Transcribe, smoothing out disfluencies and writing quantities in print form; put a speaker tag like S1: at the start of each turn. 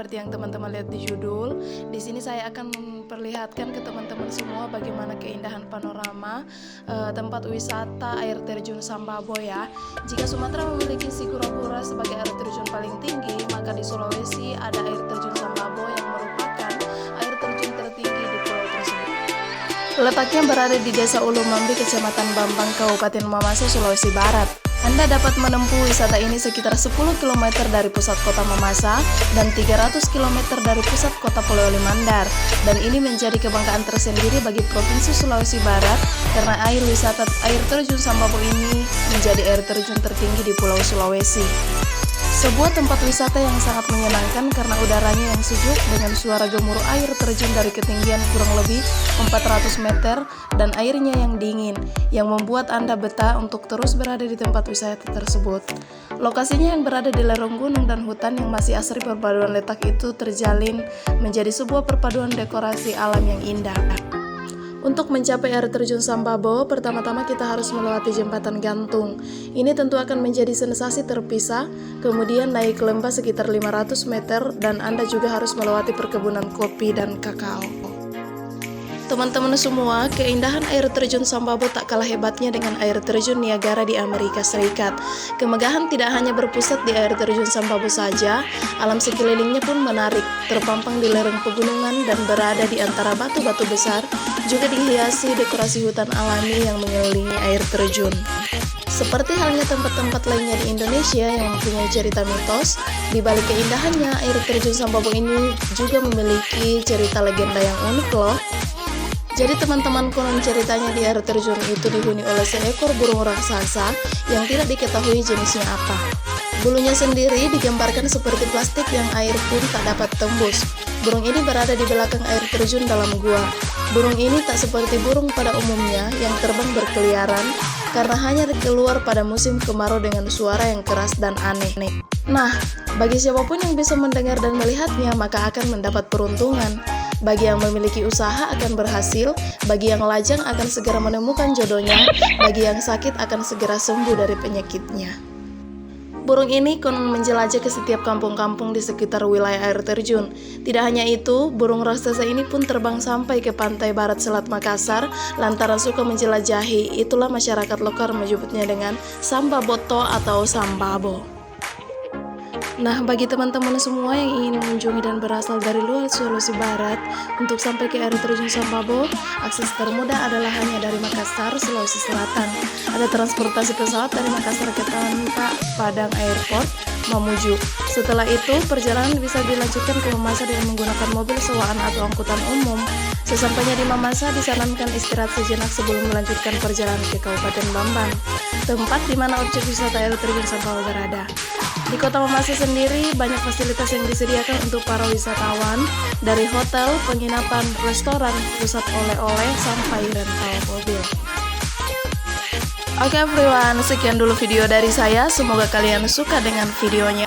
S1: seperti yang teman-teman lihat di judul. Di sini saya akan memperlihatkan ke teman-teman semua bagaimana keindahan panorama tempat wisata air terjun Sambabo ya. Jika Sumatera memiliki Sigura-gura sebagai air terjun paling tinggi, maka di Sulawesi ada air terjun Sambabo yang merupakan air terjun tertinggi di pulau tersebut. Letaknya berada di Desa Ulumambi, Kecamatan Bambang, Kabupaten Mamasa, Sulawesi Barat. Anda dapat menempuh wisata ini sekitar 10 km dari pusat kota Mamasa dan 300 km dari pusat kota Polewali Mandar. Dan ini menjadi kebanggaan tersendiri bagi Provinsi Sulawesi Barat karena air wisata air terjun Sambabo ini menjadi air terjun tertinggi di Pulau Sulawesi. Sebuah tempat wisata yang sangat menyenangkan karena udaranya yang sejuk dengan suara gemuruh air terjun dari ketinggian kurang lebih 400 meter dan airnya yang dingin yang membuat Anda betah untuk terus berada di tempat wisata tersebut. Lokasinya yang berada di lereng gunung dan hutan yang masih asri, perpaduan letak itu terjalin menjadi sebuah perpaduan dekorasi alam yang indah. Untuk mencapai air terjun Sambabo, pertama-tama kita harus melewati jembatan gantung. Ini tentu akan menjadi sensasi terpisah, kemudian naik lembah sekitar 500 meter dan Anda juga harus melewati perkebunan kopi dan kakao. Teman-teman semua, keindahan air terjun Sambabo tak kalah hebatnya dengan air terjun Niagara di Amerika Serikat. Kemegahan tidak hanya berpusat di air terjun Sambabo saja, alam sekelilingnya pun menarik, terpampang di lereng pegunungan dan berada di antara batu-batu besar, juga dihiasi dekorasi hutan alami yang mengelilingi air terjun. Seperti halnya tempat-tempat lainnya di Indonesia yang mempunyai cerita mitos, di balik keindahannya, air terjun Sambabo ini juga memiliki cerita legenda yang unik loh. Jadi teman-teman, konon ceritanya di air terjun itu dihuni oleh seekor burung raksasa yang tidak diketahui jenisnya apa. Bulunya sendiri digambarkan seperti plastik yang air pun tak dapat tembus. Burung ini berada di belakang air terjun dalam gua. Burung ini tak seperti burung pada umumnya yang terbang berkeliaran karena hanya keluar pada musim kemarau dengan suara yang keras dan aneh. Nah, bagi siapapun yang bisa mendengar dan melihatnya maka akan mendapat peruntungan. Bagi yang memiliki usaha akan berhasil, bagi yang lajang akan segera menemukan jodohnya, bagi yang sakit akan segera sembuh dari penyakitnya. Burung ini konon menjelajah ke setiap kampung-kampung di sekitar wilayah air terjun. Tidak hanya itu, burung raksasa ini pun terbang sampai ke pantai barat Selat Makassar lantaran suka menjelajahi. Itulah masyarakat lokal menyebutnya dengan Sambaboto atau Sambabo. Nah, bagi teman-teman semua yang ingin mengunjungi dan berasal dari luar Sulawesi Barat untuk sampai ke air terjun Sambabo, akses termudah adalah hanya dari Makassar, Sulawesi Selatan. Ada transportasi pesawat dari Makassar ke Tanpa Padang Airport, Mamuju. Setelah itu, perjalanan bisa dilanjutkan ke Mamasa dengan menggunakan mobil sewaan atau angkutan umum. Sesampainya di Mamasa, disarankan istirahat sejenak sebelum melanjutkan perjalanan ke Kabupaten Bambang, tempat di mana objek wisata air terjun Sambabo berada. Di kota Mamasa sendiri, banyak fasilitas yang disediakan untuk para wisatawan, dari hotel, penginapan, restoran, pusat oleh-oleh, sampai rental mobil. Oke everyone, sekian dulu video dari saya. Semoga kalian suka dengan videonya.